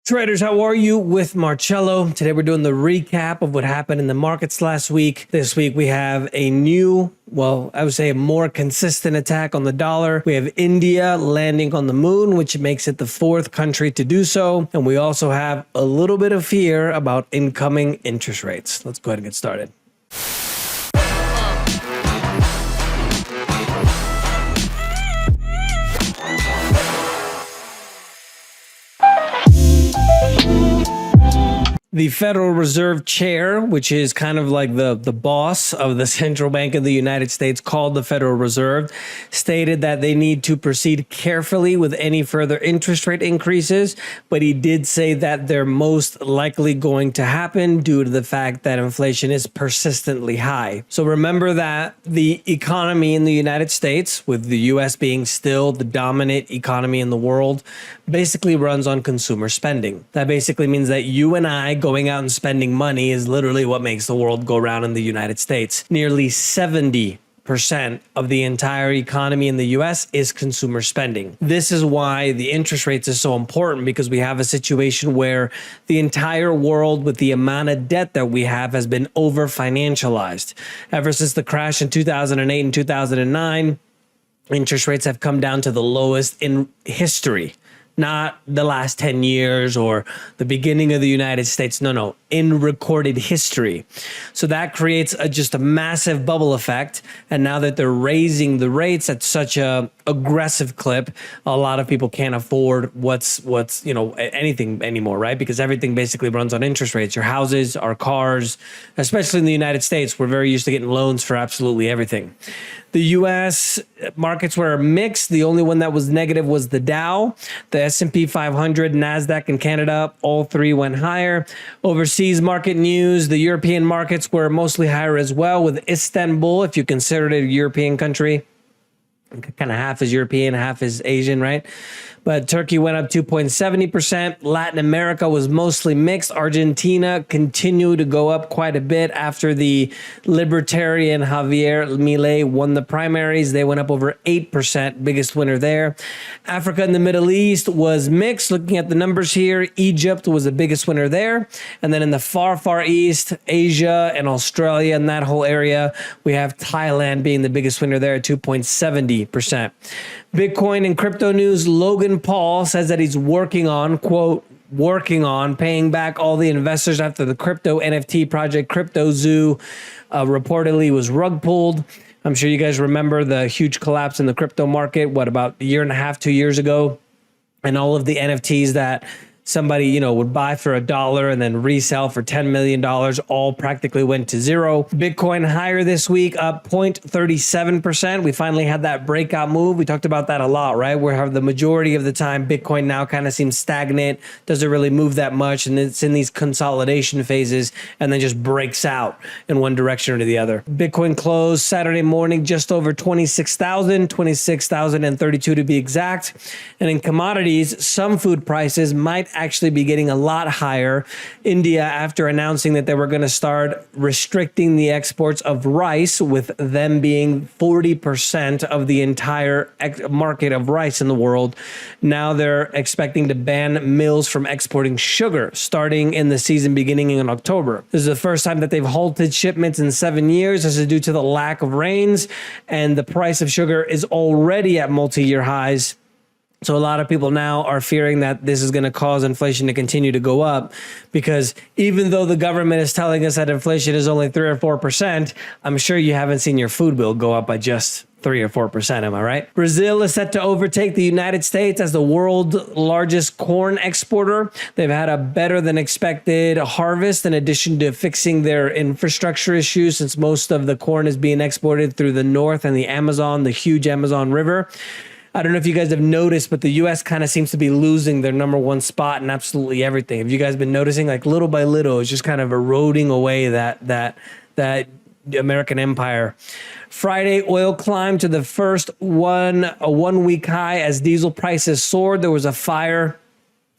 Traders, how are you? With Marcello. Today we're doing the recap of what happened in the markets last week. This week we have a new, I would say a more consistent attack on the dollar. We have India landing on the moon, which makes it the fourth country to do so. And we also have a little bit of fear about incoming interest rates. Let's go ahead and get started. The Federal Reserve Chair, which is kind of like the boss of the Central Bank of the United States, called the Federal Reserve, stated that they need to proceed carefully with any further interest rate increases, but he did say that they're most likely going to happen due to the fact that inflation is persistently high. So remember that the economy in the United States, with the US being still the dominant economy in the world, basically runs on consumer spending. That basically means that you and I going out and spending money is literally what makes the world go round in the United States. Nearly 70% of the entire economy in the US is consumer spending. This is why the interest rates is so important, because we have a situation where the entire world, with the amount of debt that we have, has been over financialized. Ever since the crash in 2008 and 2009, interest rates have come down to the lowest in history. Not the last 10 years or the beginning of the United States. No, in recorded history. So that creates just a massive bubble effect. And now that they're raising the rates at such a aggressive clip, a lot of people can't afford what's anything anymore, right? Because everything basically runs on interest rates. Your houses, our cars, especially in the United States, we're very used to getting loans for absolutely everything. The US markets were mixed. The only one that was negative was the Dow. The S&P 500, NASDAQ, and Canada, all three went higher. Overseas market news, the European markets were mostly higher as well, with Istanbul, if you consider it a European country, kind of half is European, half is Asian, right? But Turkey went up 2.70%. Latin America was mostly mixed. Argentina continued to go up quite a bit after the libertarian Javier Milei won the primaries. They went up over 8%, biggest winner there. Africa and the Middle East was mixed. Looking at the numbers here, Egypt was the biggest winner there. And then in the far East, Asia and Australia and that whole area, we have Thailand being the biggest winner there at 2.70%. Bitcoin and crypto news, Logan Paul says that he's working on, quote, paying back all the investors after the crypto NFT project CryptoZoo reportedly was rug pulled. I'm sure you guys remember the huge collapse in the crypto market, about a year and a half, 2 years ago, and all of the NFTs that somebody, would buy for $1 and then resell for $10 million, all practically went to zero. Bitcoin higher this week, up 0.37%. We finally had that breakout move. We talked about that a lot, right? Where the majority of the time, Bitcoin now kind of seems stagnant, doesn't really move that much, and it's in these consolidation phases and then just breaks out in one direction or the other. Bitcoin closed Saturday morning just over 26,032 to be exact. And in commodities, some food prices might actually be getting a lot higher. India, after announcing that they were going to start restricting the exports of rice, with them being 40% of the entire market of rice in the world, now they're expecting to ban mills from exporting sugar starting in the season beginning in October. This is the first time that they've halted shipments in 7 years. This is due to the lack of rains, and the price of sugar is already at multi-year highs. So a lot of people now are fearing that this is going to cause inflation to continue to go up, because even though the government is telling us that inflation is only 3 or 4%, I'm sure you haven't seen your food bill go up by just 3 or 4%, am I right? Brazil is set to overtake the United States as the world's largest corn exporter. They've had a better than expected harvest, in addition to fixing their infrastructure issues, since most of the corn is being exported through the north and the Amazon, the huge Amazon River. I don't know if you guys have noticed, but the U.S. kind of seems to be losing their number one spot in absolutely everything. Have you guys been noticing, like little by little, it's just kind of eroding away that American empire? Friday, oil climbed to the first one week high as diesel prices soared. There was a fire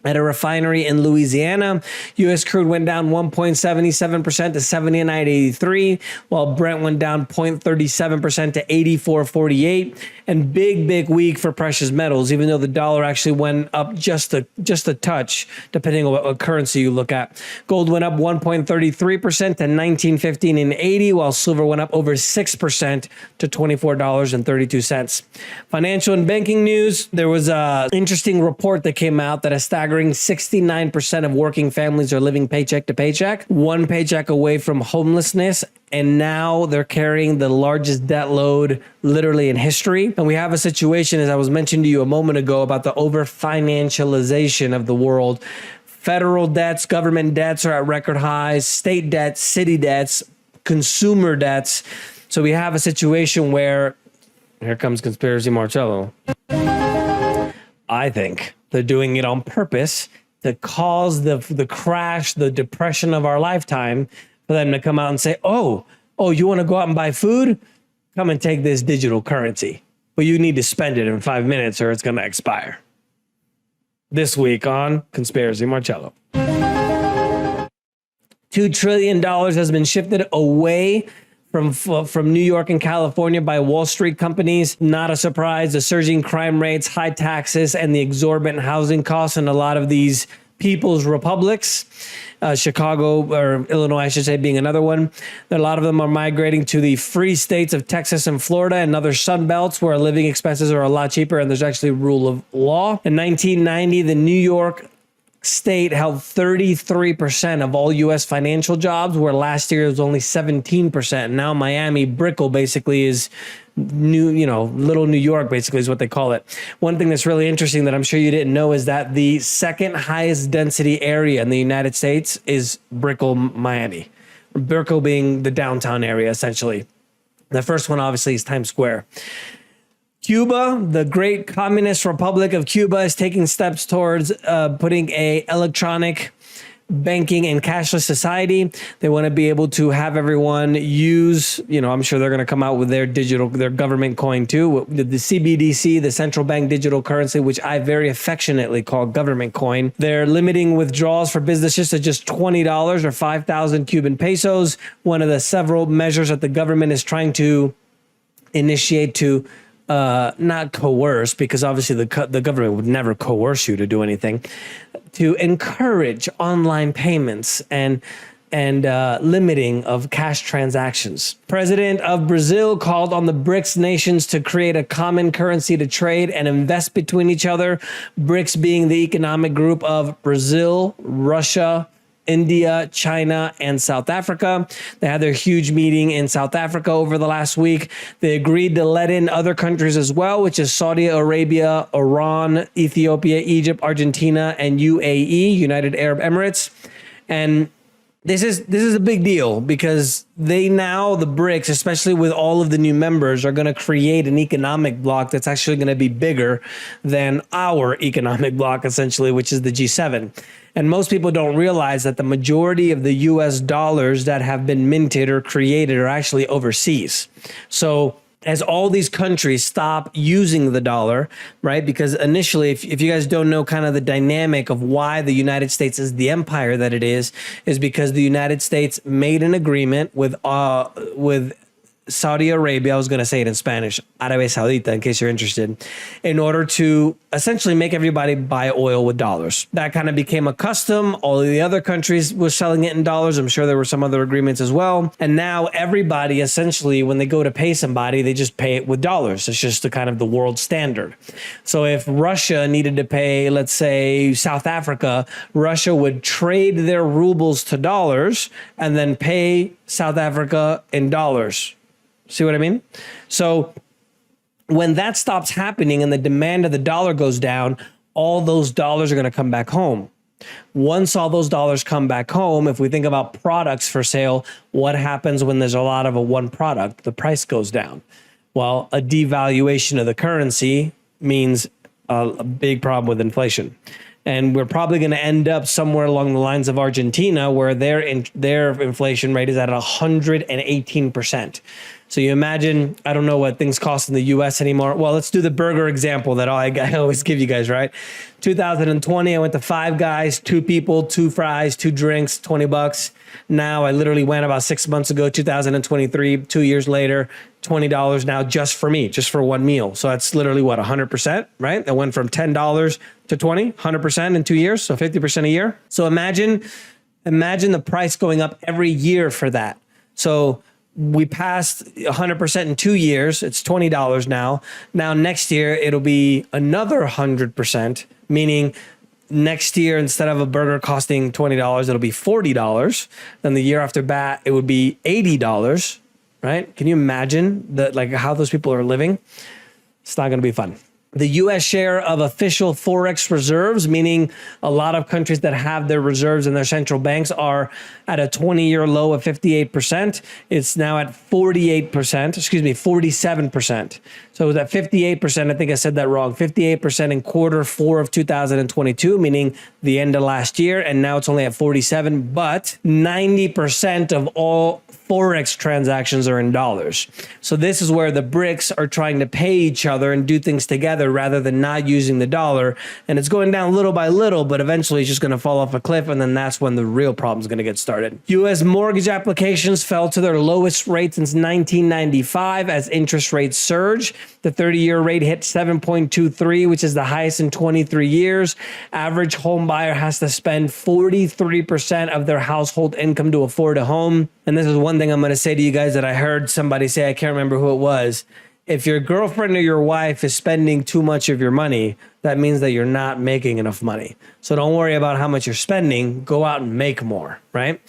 At a refinery in Louisiana, U.S. crude went down 1.77% to 79.83, while Brent went down 0.37% to 84.48. And big week for precious metals, even though the dollar actually went up just a touch, depending on what currency you look at. Gold went up 1.33% to 19.15.80, while silver went up over 6% to $24.32. Financial and banking news, there was an interesting report that came out that a staggering 69% of working families are living paycheck to paycheck, one paycheck away from homelessness, and now they're carrying the largest debt load literally in history. And we have a situation, as I was mentioning to you a moment ago, about the over-financialization of the world. Federal debts, government debts are at record highs, state debts, city debts, consumer debts. So we have a situation where, here comes Conspiracy Marcello, I think they're doing it on purpose to cause the crash, the depression of our lifetime, for them to come out and say, oh, you want to go out and buy food? Come and take this digital currency. But you need to spend it in 5 minutes or it's going to expire. This week on Conspiracy Marcello. $2 trillion has been shifted away from New York and California by Wall Street companies. Not a surprise. The surging crime rates, high taxes, and the exorbitant housing costs in a lot of these people's republics. Chicago, or Illinois, I should say, being another one. A lot of them are migrating to the free states of Texas and Florida and other sun belts where living expenses are a lot cheaper and there's actually rule of law. In 1990, the New York state held 33% of all U.S. financial jobs, where last year it was only 17%. Now Miami, Brickell, basically is little New York, basically is what they call it. One thing that's really interesting that I'm sure you didn't know is that the second highest density area in the United States is Brickell, Miami. Brickell being the downtown area, essentially. The first one, obviously, is Times Square. Cuba, the great communist republic of Cuba, is taking steps towards putting a electronic banking and cashless society. They want to be able to have everyone use, I'm sure they're going to come out with their government coin too. The CBDC, the central bank digital currency, which I very affectionately call government coin. They're limiting withdrawals for businesses to just $20 or 5,000 Cuban pesos. One of the several measures that the government is trying to initiate to not coerce, because obviously the government would never coerce you to do anything, to encourage online payments and limiting of cash transactions. President of Brazil called on the BRICS nations to create a common currency to trade and invest between each other. BRICS being the economic group of Brazil, Russia, India, China, and South Africa. They had their huge meeting in South Africa over the last week. They agreed to let in other countries as well, which is Saudi Arabia, Iran, Ethiopia, Egypt, Argentina, and UAE, United Arab Emirates. And this is a big deal because the BRICS, especially with all of the new members, are going to create an economic bloc that's actually going to be bigger than our economic bloc, essentially, which is the G7. And most people don't realize that the majority of the US dollars that have been minted or created are actually overseas. So as all these countries stop using the dollar, right? Because initially, if you guys don't know kind of the dynamic of why the United States is the empire that it is because the United States made an agreement with Saudi Arabia, I was going to say it in Spanish, Arabia Saudita, in case you're interested, in order to essentially make everybody buy oil with dollars. That kind of became a custom. All of the other countries were selling it in dollars. I'm sure there were some other agreements as well. And now everybody, essentially, when they go to pay somebody, they just pay it with dollars. It's just the kind of the world standard. So if Russia needed to pay, let's say, South Africa, Russia would trade their rubles to dollars and then pay South Africa in dollars. See what I mean? So when that stops happening and the demand of the dollar goes down, all those dollars are going to come back home. Once all those dollars come back home, if we think about products for sale, what happens when there's a lot of one product? The price goes down. Well, a devaluation of the currency means a big problem with inflation. And we're probably going to end up somewhere along the lines of Argentina, where their inflation rate is at 118%. So you imagine, I don't know what things cost in the US anymore. Well, let's do the burger example that I always give you guys, right? 2020, I went to Five Guys, 2 people, 2 fries, 2 drinks, $20. Now I literally went about 6 months ago, 2023, 2 years later, $20 now just for me, just for one meal. So that's literally what, 100%, right? That went from $10 to 20, 100% in 2 years. So 50% a year. So imagine the price going up every year for that. So we passed 100% in 2 years. It's $20 now. Now next year, it'll be another 100%, meaning next year, instead of a burger costing $20, it'll be $40. Then the year after that, it would be $80, right? Can you imagine how those people are living? It's not going to be fun. The U.S. share of official Forex reserves, meaning a lot of countries that have their reserves in their central banks, are at a 20-year low of 58%. It's now at 47%. So it was at 58%. I think I said that wrong. 58% in Q4 of 2022, meaning the end of last year. And now it's only at 47%. But 90% of all Forex transactions are in dollars. So this is where the BRICS are trying to pay each other and do things together rather than not using the dollar. And it's going down little by little, but eventually it's just going to fall off a cliff. And then that's when the real problem is going to get started. U.S. mortgage applications fell to their lowest rate since 1995 as interest rates surge. The 30-year rate hit 7.23, which is the highest in 23 years. Average home buyer has to spend 43% of their household income to afford a home. And this is one thing I'm going to say to you guys that I heard somebody say, I can't remember who it was. If your girlfriend or your wife is spending too much of your money, that means that you're not making enough money. So don't worry about how much you're spending. Go out and make more, right?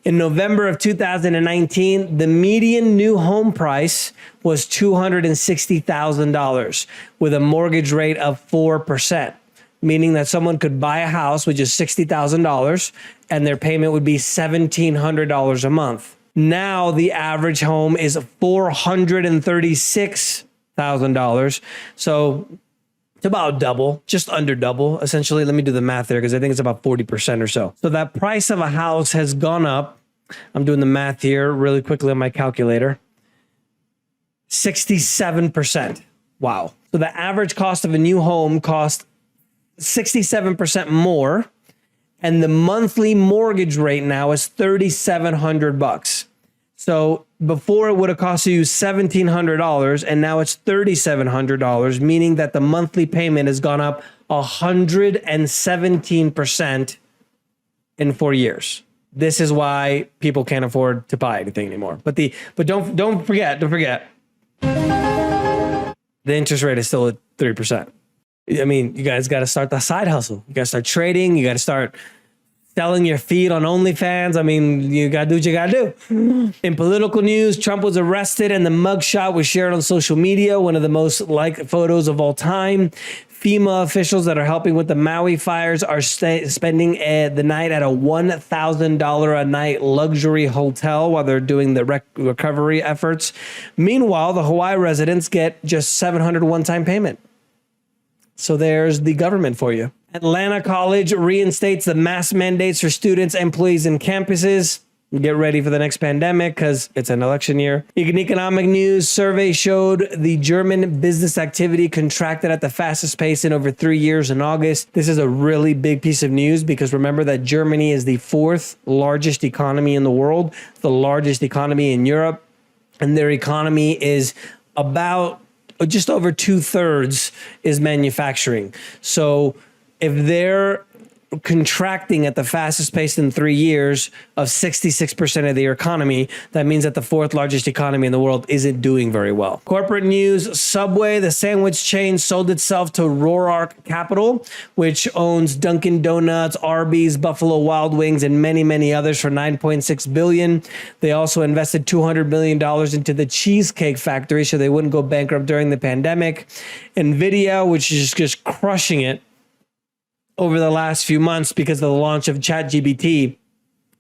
In November of 2019, the median new home price was $260,000 with a mortgage rate of 4%. Meaning that someone could buy a house with just $60,000 and their payment would be $1,700 a month. Now the average home is $436,000. So it's about double, just under double, essentially. Let me do the math there because I think it's about 40% or so. So that price of a house has gone up. I'm doing the math here really quickly on my calculator. 67%. Wow. So the average cost of a new home cost 67% more, and the monthly mortgage rate now is $3,700. So before it would have cost you $1,700, and now it's $3,700, meaning that the monthly payment has gone up 117% in 4 years. This is why people can't afford to buy anything anymore. But don't forget, the interest rate is still at 3%. I mean, you guys got to start the side hustle. You got to start trading. You got to start selling your feed on OnlyFans. I mean, you got to do what you got to do. In political news, Trump was arrested and the mugshot was shared on social media, one of the most liked photos of all time. FEMA officials that are helping with the Maui fires are spending the night at a $1,000 a night luxury hotel while they're doing the recovery efforts. Meanwhile, the Hawaii residents get just $700 one-time payment. So there's the government for you. Atlanta College reinstates the mask mandates for students, employees, and campuses. Get ready for the next pandemic because it's an election year. In economic news, survey showed the German business activity contracted at the fastest pace in over 3 years in August. This is a really big piece of news because remember that Germany is the 4th largest economy in the world, the largest economy in Europe, and their economy is about just over 2/3 is manufacturing. So if they're contracting at the fastest pace in 3 years of 66% of their economy, that means that the 4th largest economy in the world isn't doing very well. Corporate news, Subway, the sandwich chain, sold itself to Roark Capital, which owns Dunkin' Donuts, Arby's, Buffalo Wild Wings, and many, many others for $9.6 billion. They also invested $200 million into the Cheesecake Factory so they wouldn't go bankrupt during the pandemic. NVIDIA, which is just crushing it over the last few months because of the launch of ChatGPT,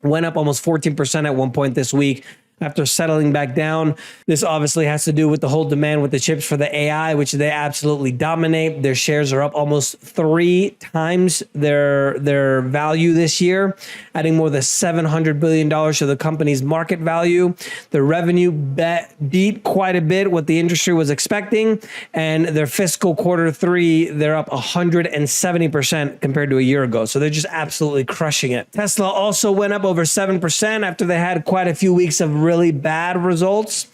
went up almost 14% at one point this week. after settling back down. This obviously has to do with the whole demand with the chips for the AI, which they absolutely dominate. Their shares are up almost 3 times their value this year, adding more than $700 billion to the company's market value. The revenue beat quite a bit what the industry was expecting, and their fiscal quarter 3, they're up 170% compared to a year ago. So they're just absolutely crushing it. Tesla also went up over 7% after they had quite a few weeks of really bad results.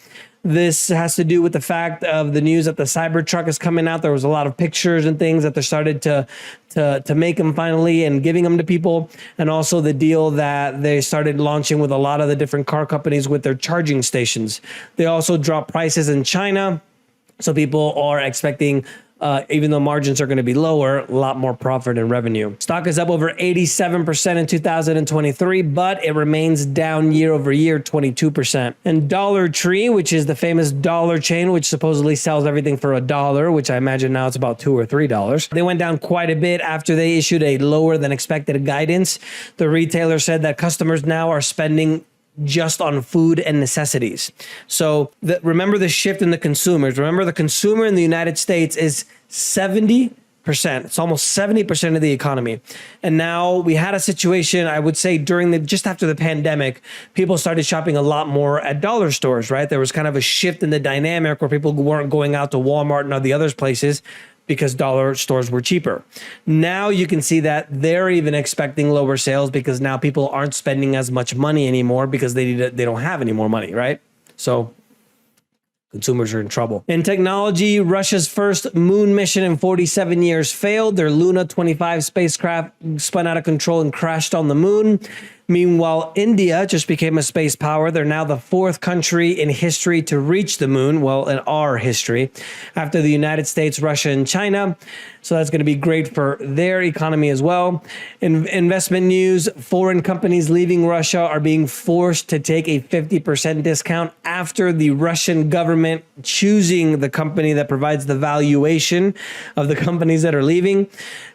This has to do with the fact of the news that the Cybertruck is coming out. There was a lot of pictures and things that they started to make them finally and giving them to people. And also the deal that they started launching with a lot of the different car companies with their charging stations. They also dropped prices in China. So people are expecting, even though margins are going to be lower, a lot more profit and revenue. Stock is up over 87% in 2023, but it remains down year over year, 22%. And Dollar Tree, which is the famous dollar chain, which supposedly sells everything for $1, which I imagine now it's about $2 or $3. They went down quite a bit after they issued a lower than expected guidance. The retailer said that customers now are spending just on food and necessities. So remember the shift in the consumers. Remember, the consumer in the United States is 70%. It's almost 70% of the economy. And now we had a situation, I would say, just after the pandemic, people started shopping a lot more at dollar stores, right? There was kind of a shift in the dynamic where people weren't going out to Walmart and all the other places because dollar stores were cheaper. Now you can see that they're even expecting lower sales because now people aren't spending as much money anymore because they don't have any more money, right? So consumers are in trouble. In technology, Russia's first moon mission in 47 years failed. Their Luna 25 spacecraft spun out of control and crashed on the moon. Meanwhile, India just became a space power. They're now the 4th country in history to reach the moon, well, in our history, after the United States, Russia, and China. So that's going to be great for their economy as well. In investment news, foreign companies leaving Russia are being forced to take a 50% discount after the Russian government choosing the company that provides the valuation of the companies that are leaving.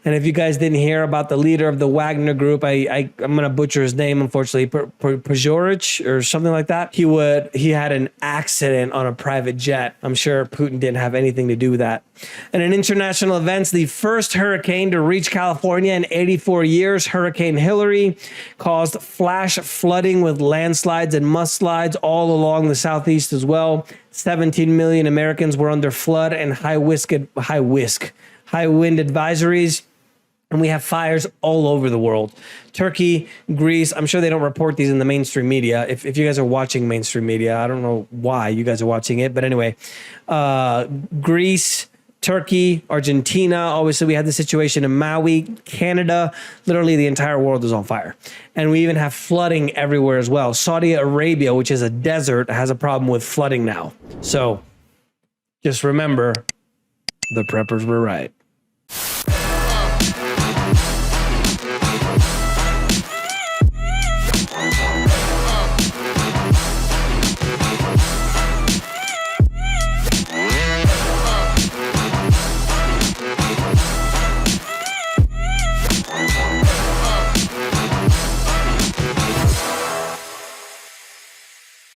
And if you guys didn't hear about the leader of the Wagner Group, I'm going to butcher his name, unfortunately, Prigozhin or something like that. He had an accident on a private jet. I'm sure Putin didn't have anything to do with that. And in international events, the first hurricane to reach California in 84 years, Hurricane Hilary, caused flash flooding with landslides and mudslides all along the southeast as well. 17 million Americans were under flood and high wind advisories. And we have fires all over the world. Turkey, Greece, I'm sure they don't report these in the mainstream media. If you guys are watching mainstream media, I don't know why you guys are watching it. But anyway, Greece, Turkey, Argentina, obviously we had the situation in Maui, Canada, literally the entire world is on fire. And we even have flooding everywhere as well. Saudi Arabia, which is a desert, has a problem with flooding now. So just remember, the preppers were right.